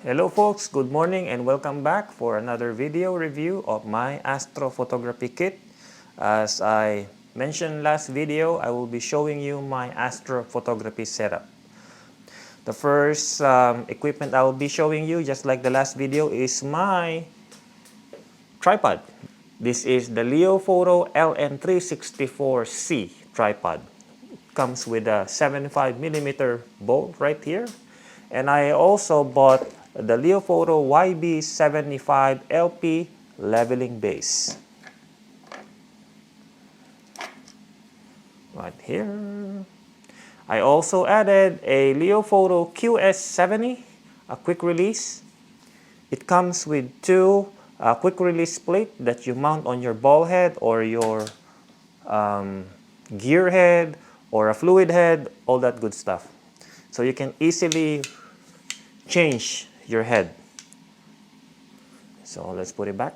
Hello folks, good morning and welcome back for another video review of my astrophotography kit. As I mentioned last video, I will be showing you my astrophotography setup. The first equipment I will be showing you, just like the last video, is my tripod. This is the Leofoto LN364C tripod. Comes with a 75mm bolt right here. And I also bought the Leofoto YB75LP leveling base. Right here. I also added a Leofoto QS70, a quick release. It comes with two quick release plate that you mount on your ball head or your gear head or a fluid head, all that good stuff. So you can easily change your head. So let's put it back.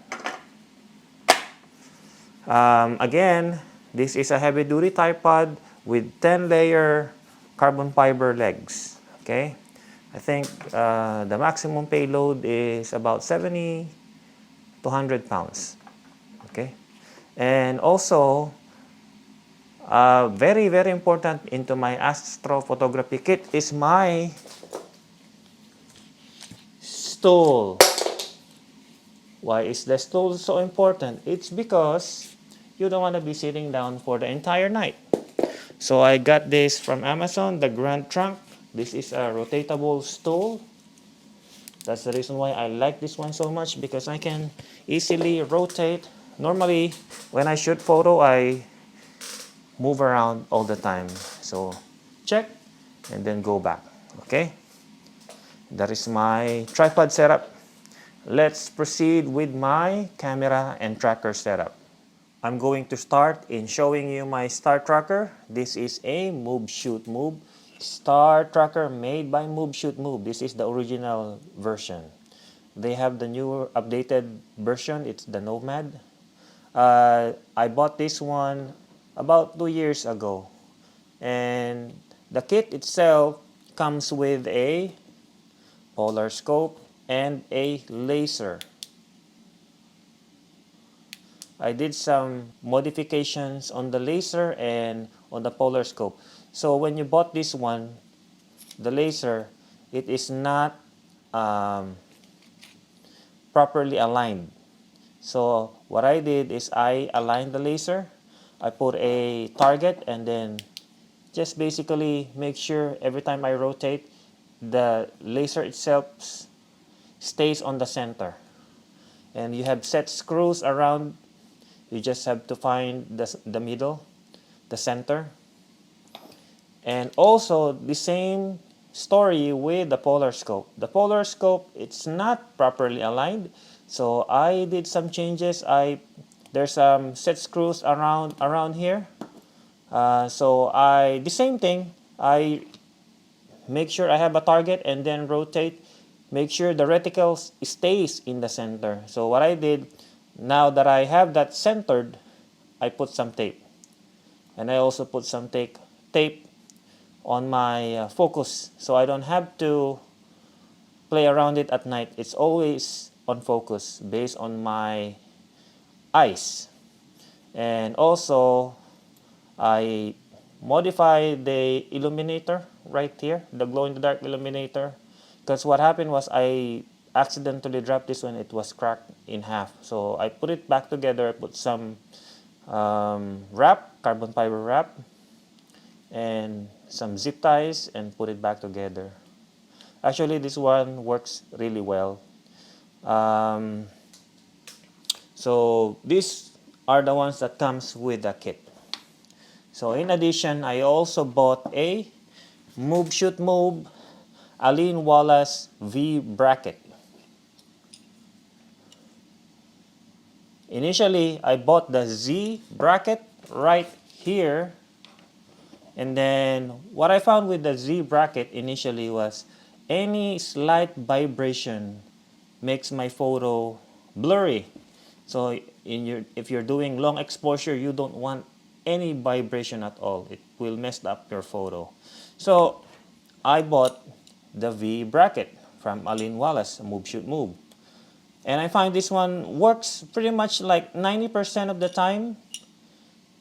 Again, this is a heavy duty tripod with 10-layer carbon fiber legs. Okay, I think the maximum payload is about 70 to 100 pounds. Okay, and also very important into my astrophotography kit is my stool. Why is the stool so important? It's because you don't want to be sitting down for the entire night. So I got this from Amazon, the Grand Trunk. This is a rotatable stool. That's the reason why I like this one so much, because I can easily rotate. Normally, when I shoot photo, I move around all the time. So check and then go back. Okay? That is my tripod setup. Let's proceed with my camera and tracker setup. I'm going to start in showing you my star tracker. This is a Move Shoot Move star tracker made by Move Shoot Move. This is the original version. They have the newer updated version. It's the Nomad. I bought this one about 2 years ago. And the kit itself comes with a polar scope and a laser. I did some modifications on the laser and on the polar scope. So when you bought this one, the laser, it is not properly aligned. So what I did is I aligned the laser. I put a target and then just basically make sure every time I rotate, the laser itself stays on the center. And you have set screws around. You just have to find the middle, the center. And also the same story with the polar scope. The polar scope, it's not properly aligned. So I did some changes. There's some set screws around here. So the same thing. I make sure I have a target and then rotate. Make sure the reticle stays in the center. So what I did, now that I have that centered, I put some tape. And I also put some tape on my focus, so I don't have to play around it at night. It's always on focus based on my eyes. And also, I modified the illuminator right here, the glow-in-the-dark illuminator. Because what happened was I accidentally dropped this one. It was cracked in half. So I put it back together. I put some wrap, carbon fiber wrap, and some zip ties and put it back together. Actually, this one works really well. So these are the ones that comes with the kit. So in addition, I also bought a Move Shoot Move Aline Wallace V bracket. Initially, I bought the Z bracket right here. And then what I found with the Z bracket initially was any slight vibration makes my photo blurry. So if you're doing long exposure, you don't want any vibration at all. It will mess up your photo. So I bought the V bracket from Aline Wallace, Move Shoot Move. And I find this one works pretty much like 90% of the time.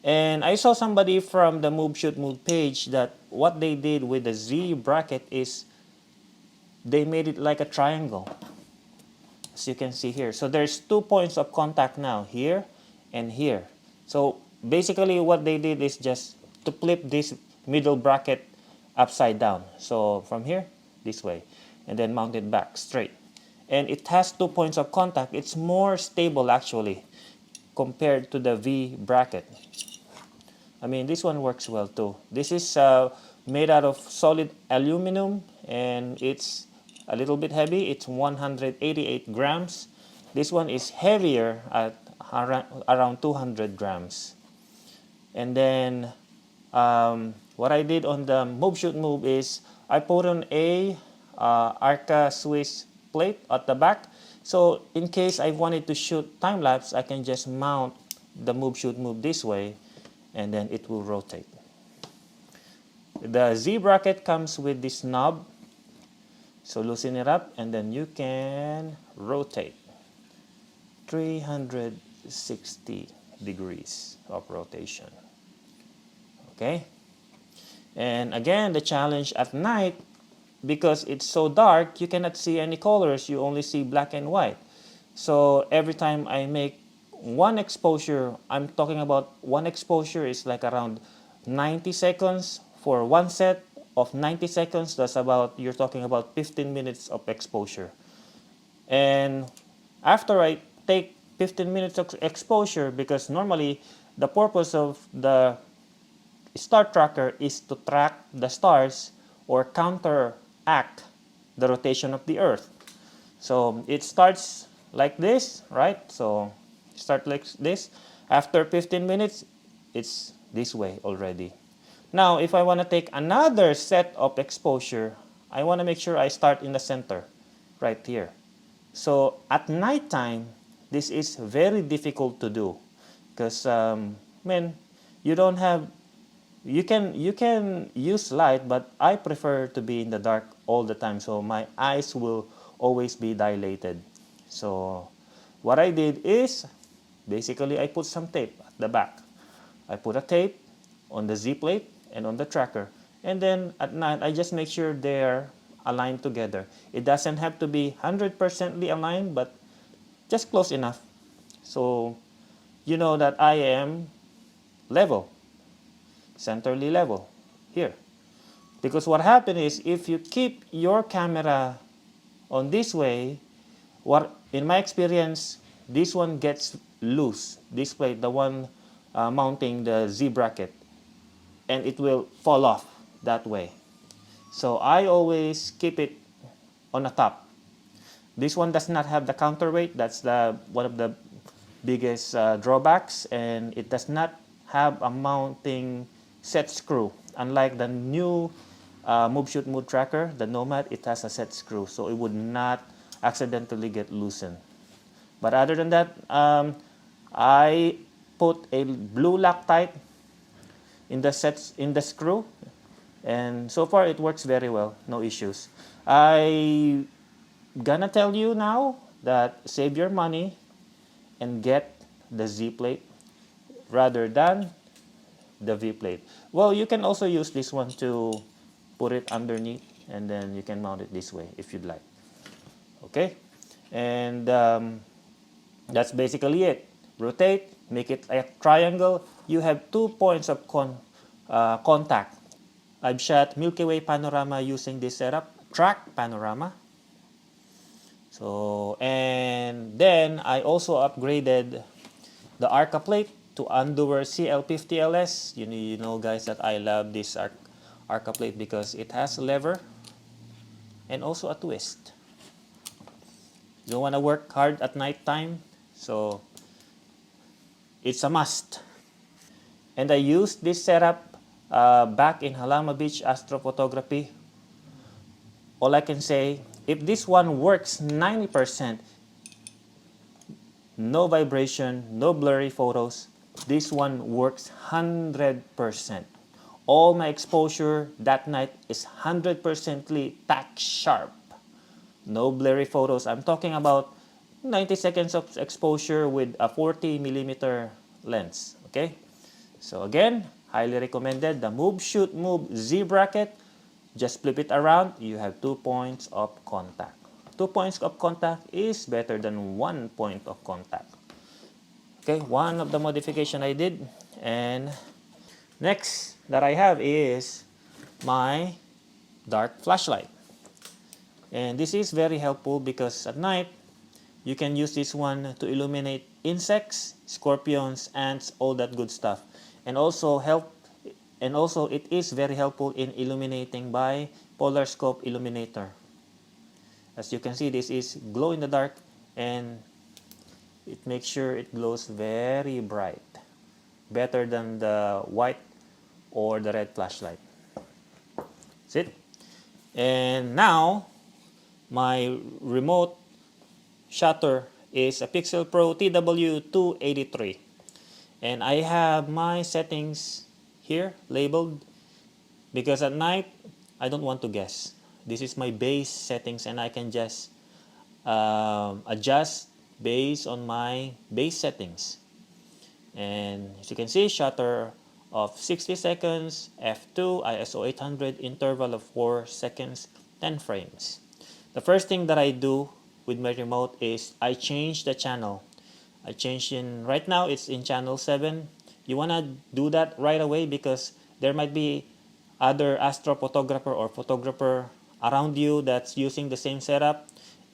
And I saw somebody from the Move Shoot Move page that what they did with the Z bracket is they made it like a triangle, as you can see here. So there's 2 points of contact now, here and here. So basically what they did is just to flip this middle bracket upside down. So from here, this way, and then mount it back straight. And it has 2 points of contact. It's more stable actually compared to the V bracket. I mean, this one works well too. This is made out of solid aluminum, and it's a little bit heavy. It's 188 grams. This one is heavier at around 200 grams. And then what I did on the Move Shoot Move is I put on a Arca Swiss plate at the back. So in case I wanted to shoot time lapse, I can just mount the Move Shoot Move this way, and then it will rotate. The Z bracket comes with this knob, so loosen it up and then you can rotate 360 degrees of rotation. Okay, and again, the challenge at night, because it's so dark, you cannot see any colors, you only see black and white. So every time I make one exposure, I'm talking about one exposure is like around 90 seconds for one set of 90 seconds. That's about, you're talking about 15 minutes of exposure. And after I take 15 minutes of exposure, because normally the purpose of the star tracker is to track the stars or counteract the rotation of the Earth. So it starts like this, right? So start like this. After 15 minutes, it's this way already. Now, if I want to take another set of exposure, I want to make sure I start in the center, right here. So at nighttime, this is very difficult to do, because you don't have, you can use light, but I prefer to be in the dark all the time, so my eyes will always be dilated. So what I did is basically I put some tape at the back. I put a tape on the Z plate and on the tracker, and then at night I just make sure they're aligned together. It doesn't have to be 100% aligned, but just close enough, so you know that I am level, centrally level here. Because what happens is, if you keep your camera on this way, what in my experience, this one gets loose, this plate, the one mounting the Z bracket, and it will fall off that way. So I always keep it on the top. This one does not have the counterweight. That's one of the biggest drawbacks, and it does not have a mounting set screw. Unlike the new Move Shoot Move tracker, the Nomad, it has a set screw, so it would not accidentally get loosened. But other than that, I put a blue Loctite in the screw, and so far it works very well, no issues. I gonna tell you now that save your money and get the Z plate rather than the V plate. Well, you can also use this one to put it underneath, and then you can mount it this way if you'd like. Okay, and that's basically it. Rotate, make it a triangle. You have 2 points of contact. I've shot Milky Way panorama using this setup, track panorama. So, and then I also upgraded the Arca plate to Andover CL50LS. You know guys that I love this Arca plate because it has a lever and also a twist. You don't want to work hard at night time, so it's a must. And I used this setup back in Halama Beach Astrophotography. All I can say, if this one works 90%, no vibration, no blurry photos, this one works 100%. All my exposure that night is 100% tack sharp. no blurry photos. I'm talking about 90 seconds of exposure with a 40 millimeter lens. Okay, so again, highly recommended. The Move Shoot Move Z bracket. Just flip it around, you have 2 points of contact. 2 points of contact is better than 1 point of contact. Okay, one of the modification I did. And next that I have is my dark flashlight. And this is very helpful because at night, you can use this one to illuminate insects, scorpions, ants, all that good stuff. And also it is very helpful in illuminating by polar scope illuminator. As you can see, this is glow in the dark and it makes sure it glows very bright. Better than the white or the red flashlight. That's it. And now, my remote shutter is a Pixel Pro TW283. And I have my settings here labeled because at night, I don't want to guess. This is my base settings and I can just adjust based on my base settings. And as you can see, shutter of 60 seconds, f2, ISO 800, interval of 4 seconds, 10 frames. The first thing that I do with my remote is I change the channel. I change right now it's in channel 7. You want to do that right away because there might be other astrophotographer or photographer around you that's using the same setup.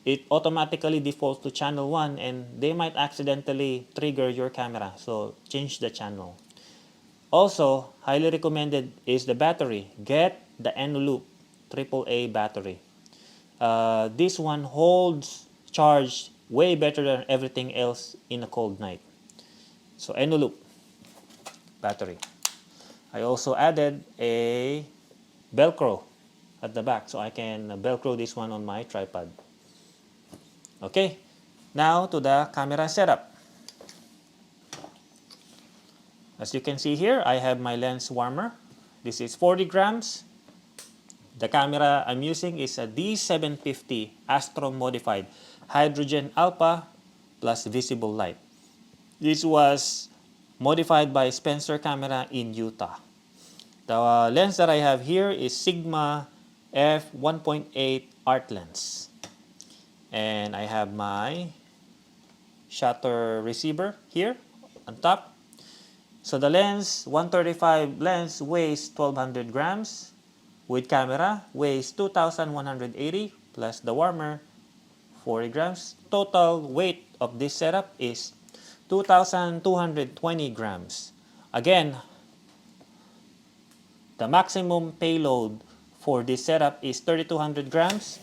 It automatically defaults to channel 1 and they might accidentally trigger your camera. So change the channel. Also, highly recommended is the battery. Get the Enoloop AAA battery. This one holds charge way better than everything else in a cold night. So Enoloop battery. I also added a Velcro at the back so I can Velcro this one on my tripod. Okay, now to the camera setup. As you can see here, I have my lens warmer. This is 40 grams. The camera I'm using is a D750 Astro modified hydrogen alpha plus visible light. This was modified by Spencer Camera in Utah. The lens that I have here is Sigma f1.8 art lens. And I have my shutter receiver here on top. So the lens, 135 lens weighs 1200 grams. With camera, weighs 2180 plus the warmer, 40 grams. Total weight of this setup is 2220 grams. Again, the maximum payload for this setup is 3200 grams.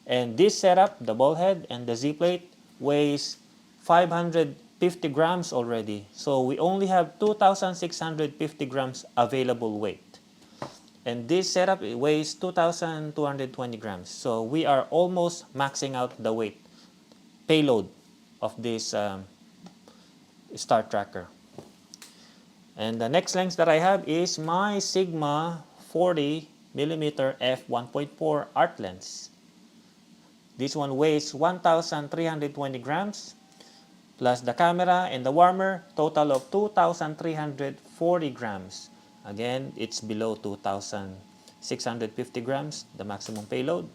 And this setup, the ball head and the Z plate, weighs 550 grams already. So we only have 2650 grams available weight. And this setup it weighs 2220 grams. So we are almost maxing out the weight payload of this star tracker. And the next lens that I have is my Sigma 40mm f1.4 art lens. This one weighs 1,320 grams plus the camera and the warmer, total of 2,340 grams. Again, it's below 2,650 grams, the maximum payload.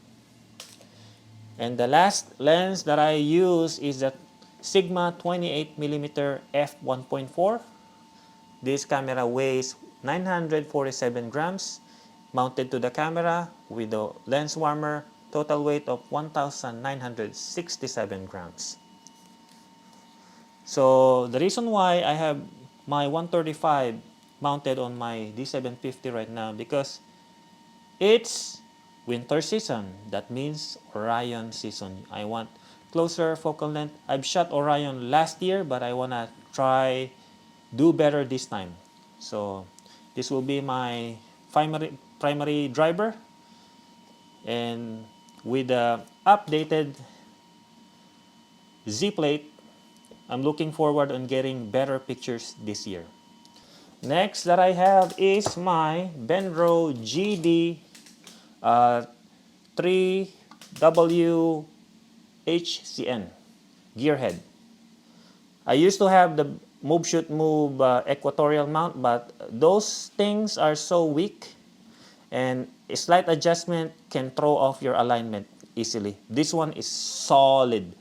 And the last lens that I use is the Sigma 28mm f1.4. This camera weighs 947 grams, mounted to the camera with the lens warmer, total weight of 1,967 grams. So the reason why I have my 135 mounted on my D750 right now because it's winter season. That means Orion season. I want closer focal length. I've shot Orion last year, but I want to try do better this time. So this will be my primary driver, and with the updated Z plate, I'm looking forward on getting better pictures this year. Next that I have is my Benro GD 3 WHCN gearhead. I used to have the move shoot move equatorial mount, but those things are so weak and a slight adjustment can throw off your alignment easily. This one is solid.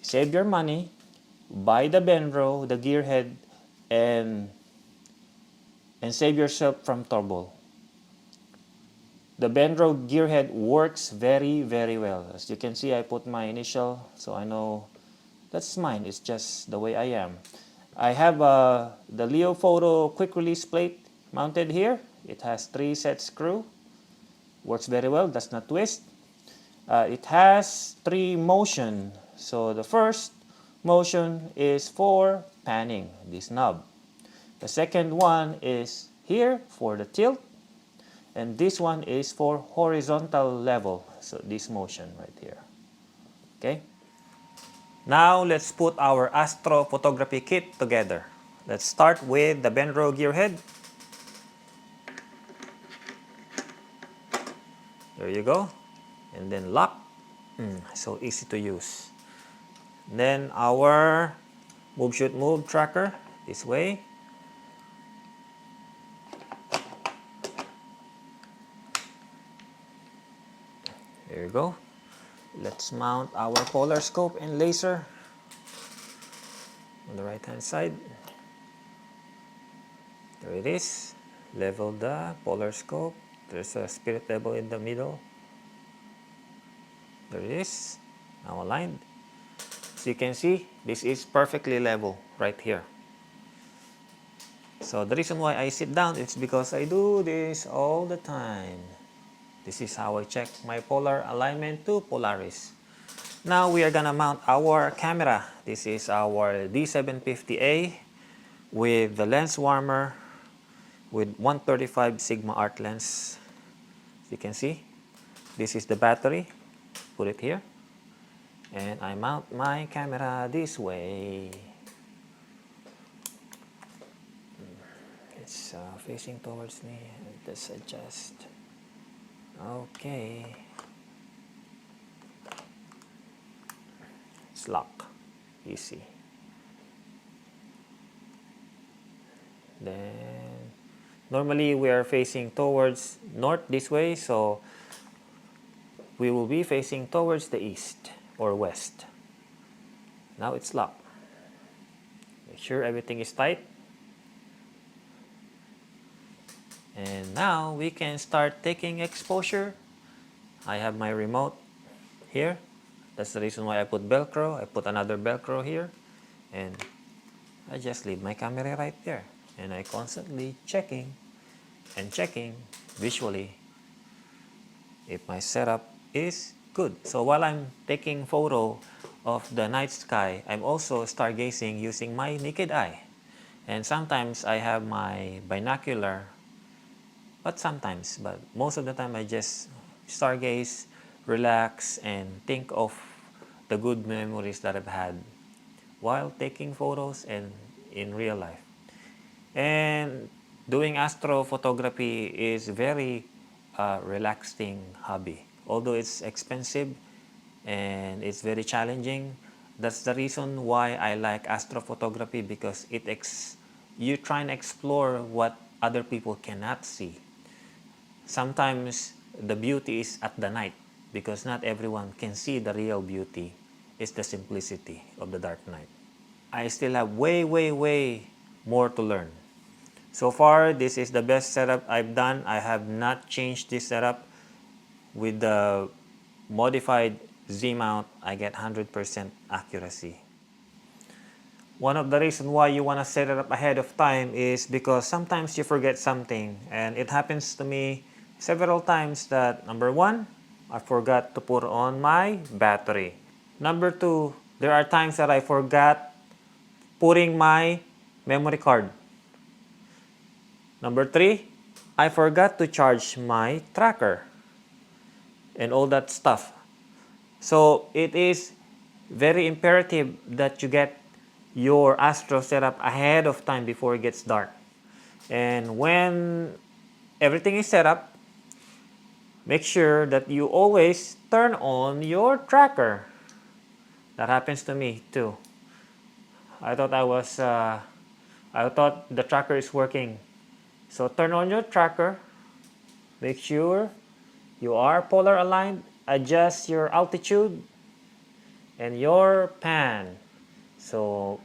Save your money, buy the Benro, the gearhead, and save yourself from trouble. The Benro gearhead works very, very well. As you can see, I put my initial, so I know that's mine. It's just the way I am. I have the Leo Photo quick release plate mounted here. It has 3 set screw. Works very well, does not twist. It has 3 motion. So the first motion is for panning, this knob. The second one is here for the tilt. And this one is for horizontal level. So this motion right here. Okay. Now let's put our astrophotography kit together. Let's start with the Benro gearhead. There you go. And then lock. So easy to use. Then our move shoot move tracker this way. There you go. Let's mount our polar scope and laser on the right hand side. There it is. Level the polar scope. There's a spirit level in the middle. There it is. Now aligned. So you can see this is perfectly level right here. So the reason why I sit down is because I do this all the time. This is how I check my polar alignment to Polaris. Now we are gonna mount our camera. This is our D750a with the lens warmer with 135 Sigma art lens. As you can see, this is the battery. Put it here. And I mount my camera this way. It's facing towards me. Let's adjust. Okay. It's lock. Easy. Then normally we are facing towards north this way, so we will be facing towards the east or west. Now it's locked. Make sure everything is tight. And now we can start taking exposure. I have my remote here. That's the reason why I put Velcro. I put another Velcro here. And I just leave my camera right there. And I constantly checking and checking visually if my setup is good. So while I'm taking photo of the night sky, I'm also stargazing using my naked eye. And sometimes I have my binocular, but most of the time I just stargaze, relax, and think of the good memories that I've had while taking photos and in real life. And doing astrophotography is very relaxing hobby. Although it's expensive and it's very challenging, that's the reason why I like astrophotography, because you try and explore what other people cannot see. Sometimes the beauty is at the night, because not everyone can see the real beauty. It's the simplicity of the dark night. I still have way more to learn. So far, this is the best setup I've done. I have not changed this setup. With the modified Z-mount, I get 100% accuracy. One of the reasons why you want to set it up ahead of time is because sometimes you forget something. And it happens to me several times that, number 1, I forgot to put on my battery. Number 2, there are times that I forgot putting my memory card. Number 3, I forgot to charge my tracker and all that stuff. So it is very imperative that you get your astro setup ahead of time before it gets dark. And when everything is set up, make sure that you always turn on your tracker. That happens to me too. I thought I thought the tracker is working. So turn on your tracker. Make sure you are polar aligned. Adjust your altitude and your pan. So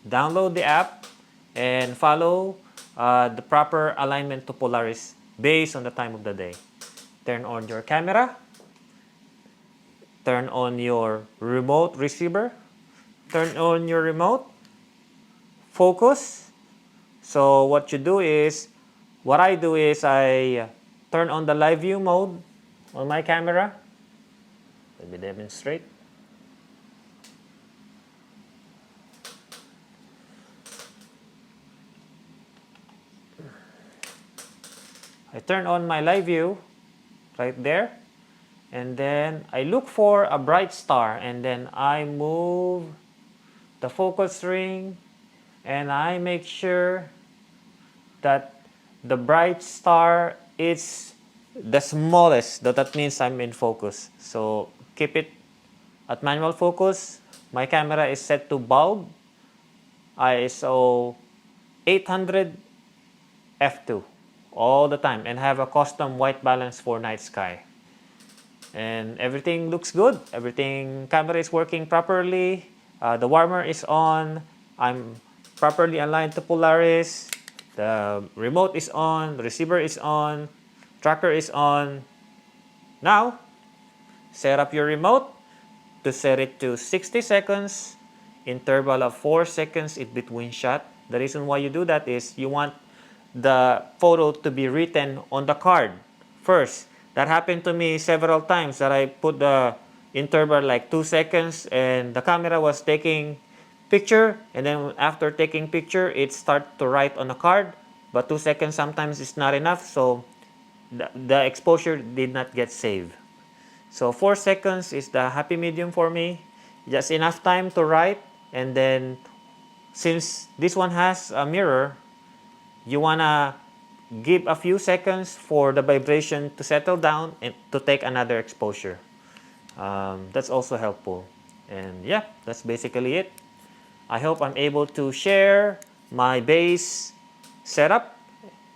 download the app and follow the proper alignment to Polaris based on the time of the day. Turn on your camera. Turn on your remote receiver. Turn on your remote. Focus. So what you do is, what I do is I turn on the live view mode on my camera. Let me demonstrate. I turn on my live view right there, and then I look for a bright star, and then I move the focus ring and I make sure that the bright star is the smallest. That means I'm in focus. So keep it at manual focus. My camera is set to bulb ISO 800 f2 all the time, and have a custom white balance for night sky. And everything looks good. Everything, camera is working properly. The warmer is on. I'm properly aligned to Polaris. The remote is on. The receiver is on. Tracker is on. Now, set up your remote to set it to 60 seconds, interval of 4 seconds in between shot. The reason why you do that is you want the photo to be written on the card first. That happened to me several times, that I put the interval like 2 seconds and the camera was taking picture, and then after taking picture it start to write on the card, but 2 seconds sometimes is not enough, so the exposure did not get saved. So 4 seconds is the happy medium for me, just enough time to write. And then since this one has a mirror, you wanna give a few seconds for the vibration to settle down and to take another exposure. That's also helpful. And yeah, that's basically it. I hope I'm able to share my base setup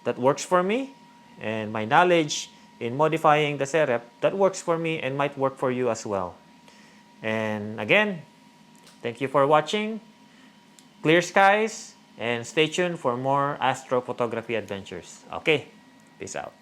that works for me, and my knowledge in modifying the setup that works for me and might work for you as well. And again, thank you for watching. Clear skies, and stay tuned for more astrophotography adventures. Okay, peace out.